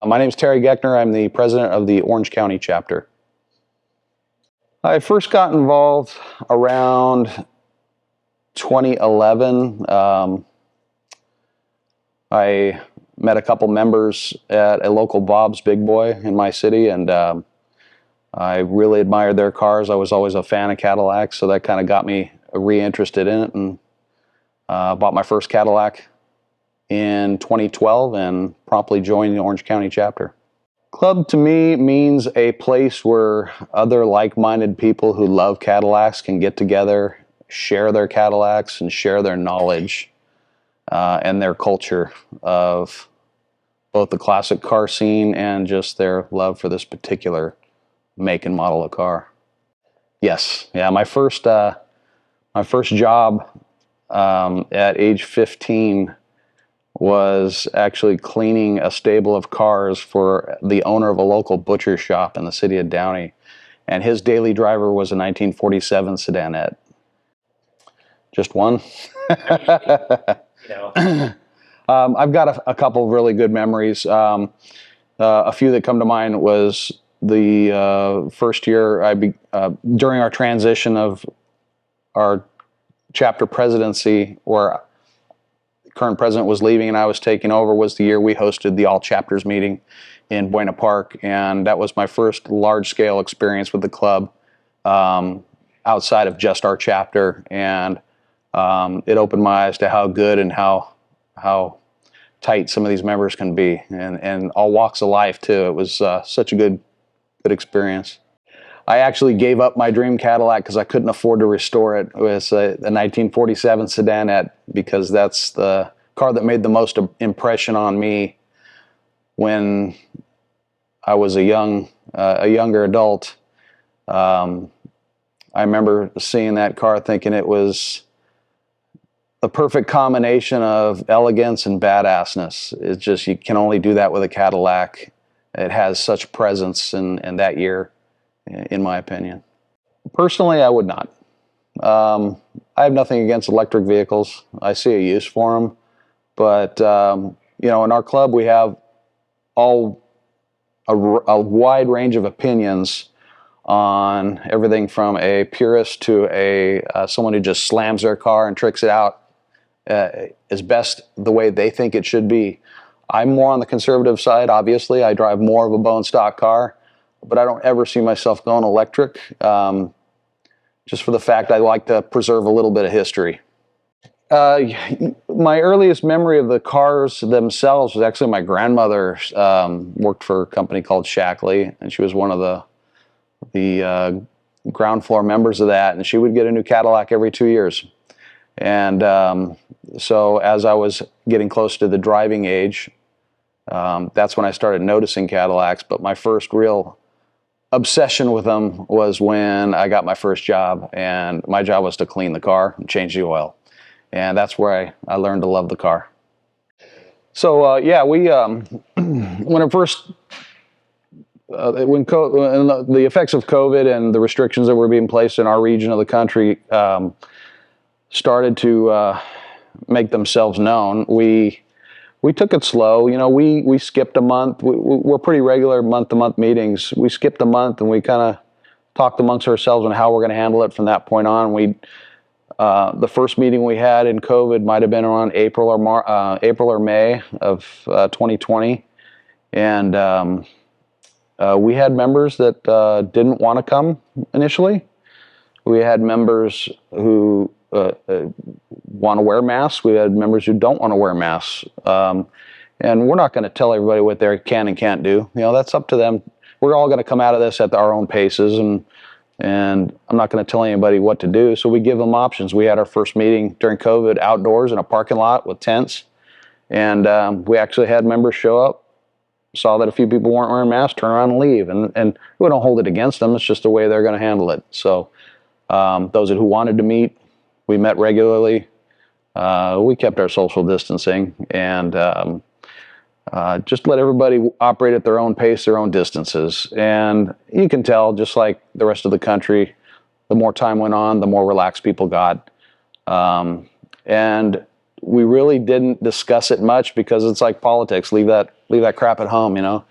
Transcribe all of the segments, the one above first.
My name is Terry Geckner. I'm the president of the Orange County chapter. I first got involved around 2011. I met a couple members at a local Bob's Big Boy in my city, and I really admired their cars. I was always a fan of Cadillacs, so that kind of got me reinterested in it, and bought my first Cadillac in 2012 and promptly joined the Orange County chapter. Club to me means a place where other like-minded people who love Cadillacs can get together, share their Cadillacs, and share their knowledge and their culture of both the classic car scene and just their love for this particular make and model of car. Yes, yeah, my first job at age 15 was actually cleaning a stable of cars for the owner of a local butcher shop in the city of Downey. And his daily driver was a 1947 sedanette. Just one? I've got a couple of really good memories. A few that come to mind was the first year during our transition of our chapter presidency, where current president was leaving and I was taking over, was the year we hosted the all chapters meeting in Buena Park, and that was my first large-scale experience with the club outside of just our chapter, and it opened my eyes to how good and how tight some of these members can be, and all walks of life too. It was such a good experience. I actually gave up my dream Cadillac because I couldn't afford to restore it. It was a 1947 sedanette, because that's the car that made the most impression on me when I was a younger adult. I remember seeing that car thinking it was the perfect combination of elegance and badassness. It's just, you can only do that with a Cadillac. It has such presence in that year, in my opinion. Personally, I would not. I have nothing against electric vehicles. I see a use for them. But, in our club, we have a wide range of opinions on everything from a purist to someone who just slams their car and tricks it out as best the way they think it should be. I'm more on the conservative side, obviously. I drive more of a bone stock car, but I don't ever see myself going electric, just for the fact I like to preserve a little bit of history. My earliest memory of the cars themselves was actually my grandmother worked for a company called Shackley, and she was one of the ground floor members of that, and she would get a new Cadillac every 2 years. And so as I was getting close to the driving age, that's when I started noticing Cadillacs, but my first real obsession with them was when I got my first job, and my job was to clean the car and change the oil. And that's where I learned to love the car. So yeah, we when it first when the effects of COVID and the restrictions that were being placed in our region of the country started to make themselves known, we took it slow. We skipped a month. We're pretty regular month-to-month meetings. We skipped a month, and we kind of talked amongst ourselves on how we're going to handle it from that point on. The first meeting we had in COVID might have been around April or May of 2020, and we had members that didn't want to come initially. We had members who want to wear masks. We had members who don't want to wear masks. And we're not going to tell everybody what they can and can't do. That's up to them. We're all going to come out of this at our own paces, and I'm not going to tell anybody what to do. So we give them options. We had our first meeting during COVID outdoors in a parking lot with tents. And we actually had members show up, saw that a few people weren't wearing masks, turn around and leave. And we don't hold it against them. It's just the way they're going to handle it. So those who wanted to meet, we met regularly. We kept our social distancing, and just let everybody operate at their own pace, their own distances. And you can tell, just like the rest of the country, the more time went on, the more relaxed people got. And we really didn't discuss it much because it's like politics. Leave that leave that crap at home, you know.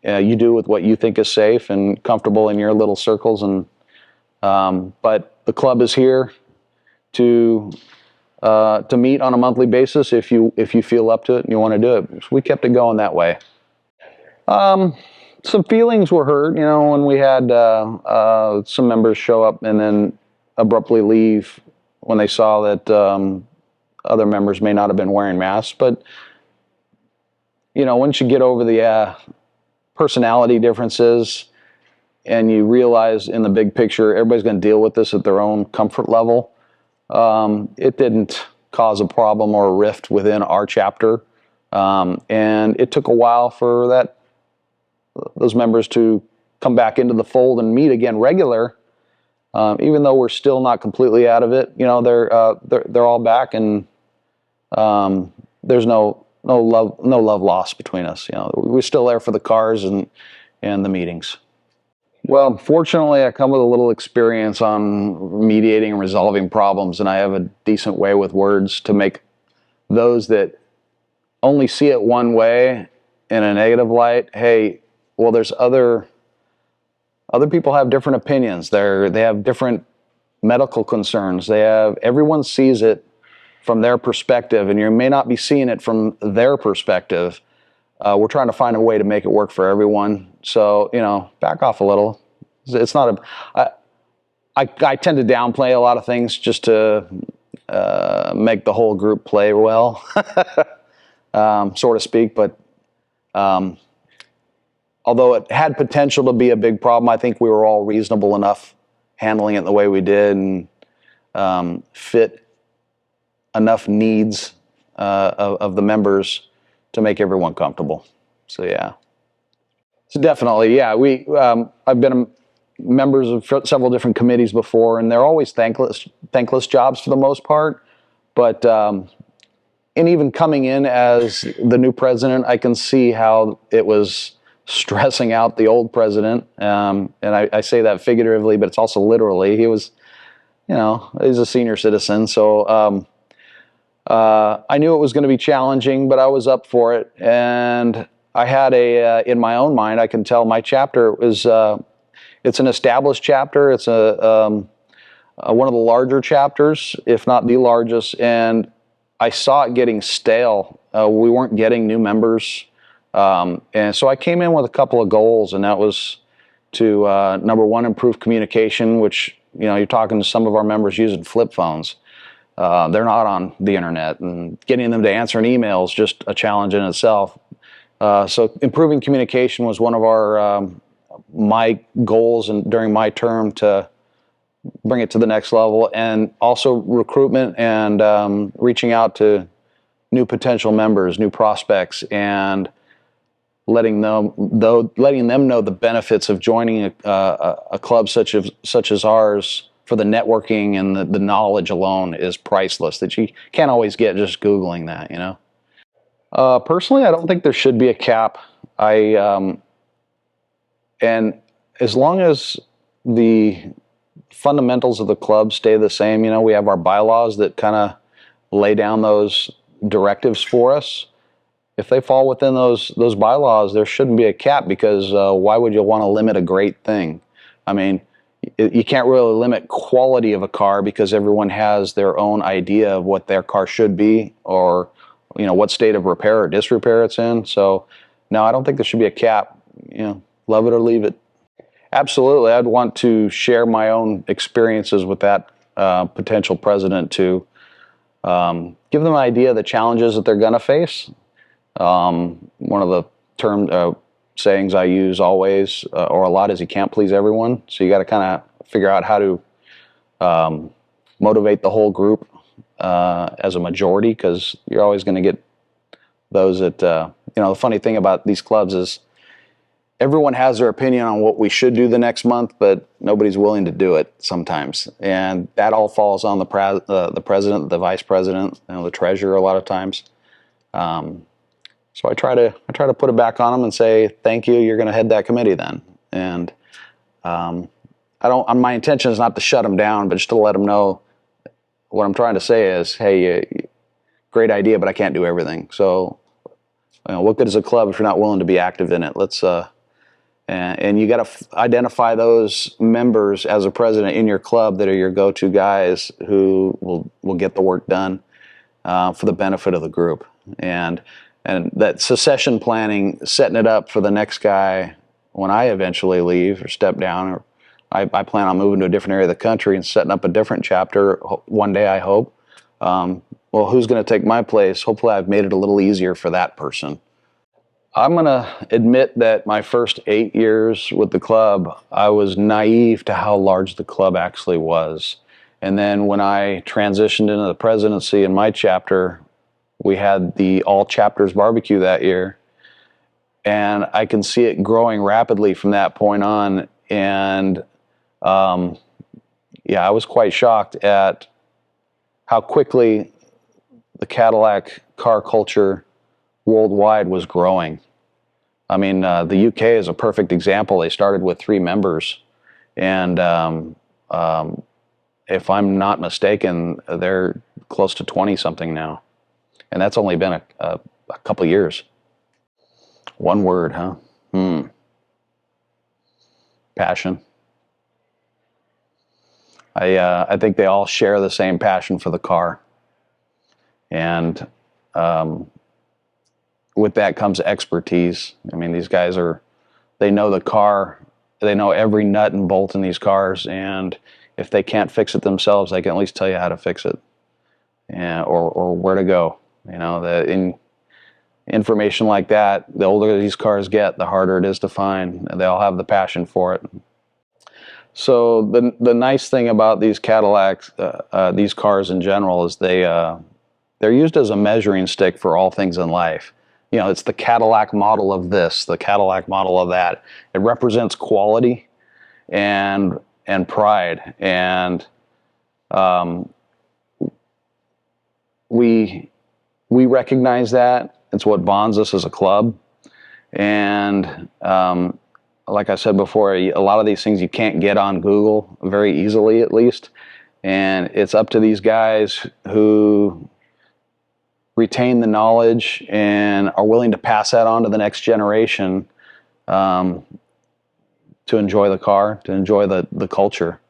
You do with what you think is safe and comfortable in your little circles, and but the club is here to meet on a monthly basis if you feel up to it and you want to do it. So we kept it going that way. Some feelings were hurt, you know, when we had some members show up and then abruptly leave when they saw that other members may not have been wearing masks. But, you know, once you get over the personality differences and you realize in the big picture everybody's going to deal with this at their own comfort level, it didn't cause a problem or a rift within our chapter. And it took a while for those members to come back into the fold and meet again regular. Even though we're still not completely out of it, you know, they're all back, and there's no love lost between us. You know, we're still there for the cars and the meetings. Well, fortunately, I come with a little experience on mediating and resolving problems, and I have a decent way with words to make those that only see it one way in a negative light. Hey, well, there's other people have different opinions. They have different medical concerns. Everyone sees it from their perspective, and you may not be seeing it from their perspective. We're trying to find a way to make it work for everyone. So, you know, back off a little. It's not I tend to downplay a lot of things just to make the whole group play well, so to speak. But although it had potential to be a big problem, I think we were all reasonable enough handling it the way we did, and fit enough needs of the members to make everyone comfortable. So yeah. So definitely, yeah. I've been members of several different committees before, and they're always thankless jobs for the most part. But and even coming in as the new president, I can see how it was stressing out the old president. And I say that figuratively, but it's also literally. He was, you know, he's a senior citizen, so I knew it was going to be challenging, but I was up for it. And I had in my own mind, I can tell my chapter was, it's an established chapter. It's one of the larger chapters, if not the largest. And I saw it getting stale. We weren't getting new members. And so I came in with a couple of goals, and that was to, number one, improve communication, which, you know, you're talking to some of our members using flip phones. They're not on the internet, and getting them to answer an email is just a challenge in itself. So improving communication was one of my goals, and during my term, to bring it to the next level. And also recruitment and reaching out to new potential members, new prospects, and letting them know the benefits of joining a club such as ours. For the networking and the knowledge alone is priceless, that you can't always get just Googling that, you know. Personally, I don't think there should be a cap. And as long as the fundamentals of the club stay the same, you know, we have our bylaws that kind of lay down those directives for us. If they fall within those bylaws, there shouldn't be a cap, because why would you want to limit a great thing? I mean, you can't really limit quality of a car, because everyone has their own idea of what their car should be, or, you know, what state of repair or disrepair it's in. So no, I don't think there should be a cap. You know, love it or leave it. Absolutely. I'd want to share my own experiences with that potential president to give them an idea of the challenges that they're going to face. One of the sayings I use always or a lot is, you can't please everyone. So you got to kind of figure out how to motivate the whole group as a majority, because you're always going to get those that, you know, the funny thing about these clubs is everyone has their opinion on what we should do the next month, but nobody's willing to do it sometimes. And that all falls on the president, the vice president, you know, the treasurer a lot of times. So I try to put it back on them and say, thank you, you're going to head that committee then. And my intention is not to shut them down, but just to let them know what I'm trying to say is, hey, great idea, but I can't do everything. So what good is a club if you're not willing to be active in it? And you got to identify those members as a president in your club that are your go-to guys who will get the work done for the benefit of the group. And that succession planning, setting it up for the next guy when I eventually leave or step down, or I plan on moving to a different area of the country and setting up a different chapter one day, I hope. Well, who's going to take my place? Hopefully I've made it a little easier for that person. I'm going to admit that my first 8 years with the club, I was naive to how large the club actually was. And then when I transitioned into the presidency in my chapter, we had the all chapters barbecue that year. And I can see it growing rapidly from that point on. And I was quite shocked at how quickly the Cadillac car culture worldwide was growing. I mean, the UK is a perfect example. They started with 3 members, and if I'm not mistaken, they're close to 20-something now, and that's only been a couple years. One word, huh? Passion. I think they all share the same passion for the car, and with that comes expertise. I mean, these guys they know the car, they know every nut and bolt in these cars, and if they can't fix it themselves, they can at least tell you how to fix it, or where to go. In information like that, the older these cars get, the harder it is to find, and they all have the passion for it. So the nice thing about these Cadillacs, these cars in general, is they're used as a measuring stick for all things in life. It's the Cadillac model of this, the Cadillac model of that. It represents quality and pride, and we recognize that. It's what bonds us as a club, and like I said before, a lot of these things you can't get on Google very easily, at least, and it's up to these guys who retain the knowledge and are willing to pass that on to the next generation to enjoy the car, to enjoy the culture.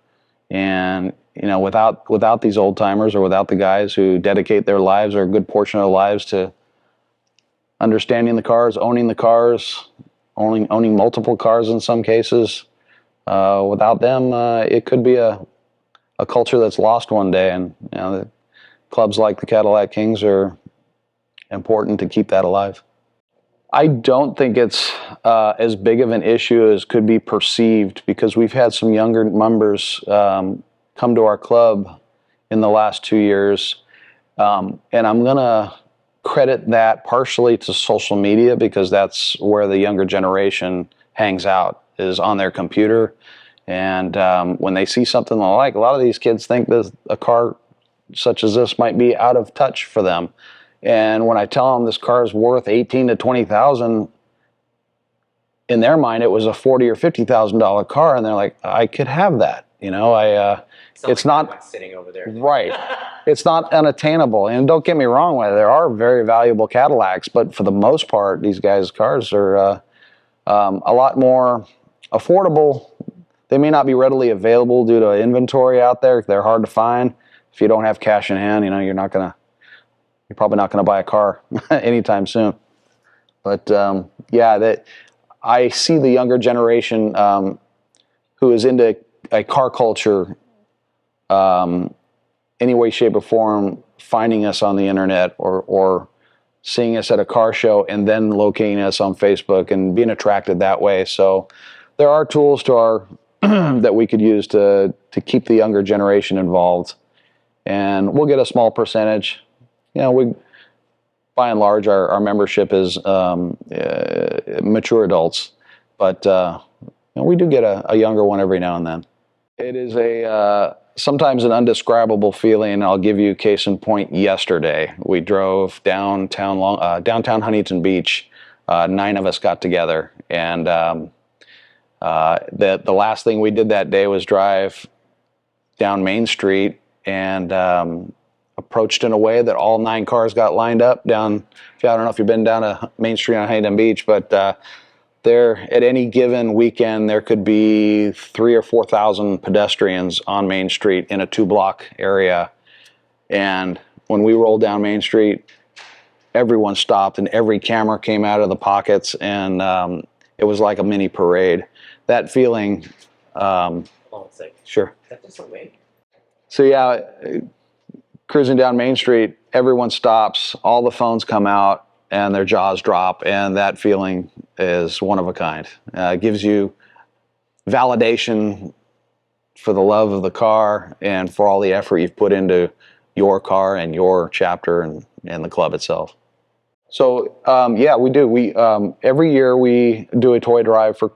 And without these old timers, or without the guys who dedicate their lives, or a good portion of their lives, to understanding the cars, owning the cars, owning multiple cars in some cases, without them, it could be a culture that's lost one day. And the clubs like the Cadillac Kings are important to keep that alive. I don't think it's as big of an issue as could be perceived, because we've had some younger members come to our club in the last 2 years, and I'm going to credit that partially to social media, because that's where the younger generation hangs out, is on their computer. And when they see something they like, a lot of these kids think that a car such as this might be out of touch for them. And when I tell them this car is worth $18,000 to $20,000, in their mind it was a $40,000 or $50,000 car, and they're like, I could have that. It's not sitting over there. Right. It's not unattainable. And don't get me wrong, there are very valuable Cadillacs, but for the most part, these guys' cars are a lot more affordable. They may not be readily available due to inventory out there. They're hard to find. If you don't have cash in hand, you're probably not going to buy a car anytime soon. But I see the younger generation who is into a car culture, any way, shape, or form, finding us on the internet, or seeing us at a car show and then locating us on Facebook and being attracted that way. So there are tools that we could use to keep the younger generation involved, and we'll get a small percentage. We, by and large, our membership is mature adults, but we do get a younger one every now and then. It is sometimes an undescribable feeling. I'll give you a case in point. Yesterday, we drove downtown Huntington Beach. 9 of us got together, and the last thing we did that day was drive down Main Street and approached in a way that all 9 cars got lined up down. I don't know if you've been down to Main Street on Huntington Beach, but there at any given weekend there could be 3,000 or 4,000 pedestrians on Main Street in a 2-block area. And when we rolled down Main Street, everyone stopped and every camera came out of the pockets, and it was like a mini parade. That feeling. Hold on a sec. Sure. Is that just a wig? So yeah, cruising down Main Street, everyone stops, all the phones come out, and their jaws drop, and that feeling is one of a kind. It gives you validation for the love of the car and for all the effort you've put into your car and your chapter and the club itself. So yeah, we do. We every year we do a toy drive for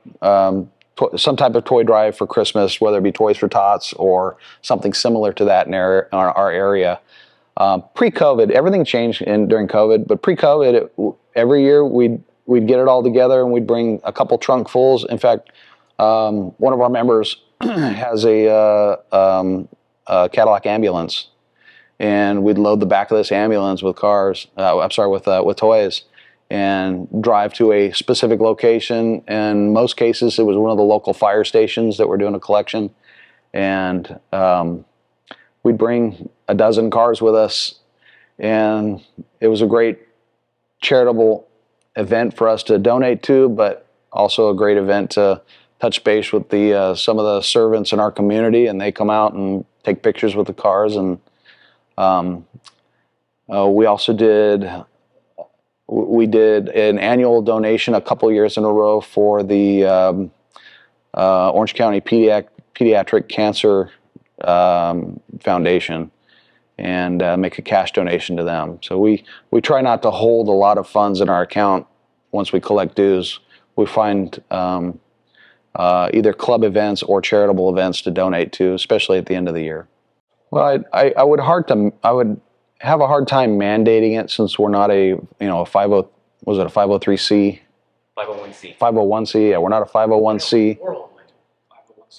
some type of toy drive for Christmas, whether it be Toys for Tots or something similar to that in our area. Pre-COVID, everything changed during COVID, but pre-COVID, every year we'd get it all together and we'd bring a couple trunkfuls. In fact, one of our members has a Cadillac ambulance, and we'd load the back of this ambulance with cars. With toys, and drive to a specific location. In most cases, it was one of the local fire stations that were doing a collection, and we'd bring a dozen cars with us, and it was a great charitable event for us to donate to, but also a great event to touch base with some of the servants in our community, and they come out and take pictures with the cars. And we also did an annual donation a couple years in a row for the Orange County Pediatric Cancer Foundation, and make a cash donation to them. So we try not to hold a lot of funds in our account once we collect dues. We find either club events or charitable events to donate to, especially at the end of the year. Well, I would have a hard time mandating it, since we're not a 50, was it a 503c? 501c. 501c, yeah, we're not a 501c.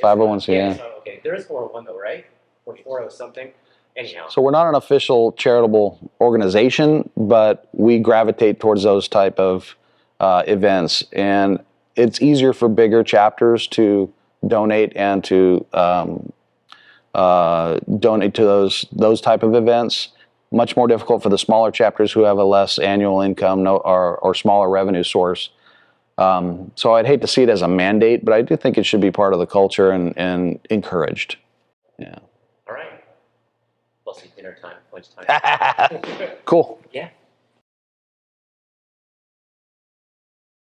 501c, yeah. So, okay, there is 401 though, right? Or 40 something. Anyhow. So we're not an official charitable organization, but we gravitate towards those type of events, and it's easier for bigger chapters to donate and to donate to those type of events. Much more difficult for the smaller chapters who have a less annual income or smaller revenue source. So I'd hate to see it as a mandate, but I do think it should be part of the culture and encouraged. Yeah. All right. We'll see dinner time, lunch time. Cool. Yeah.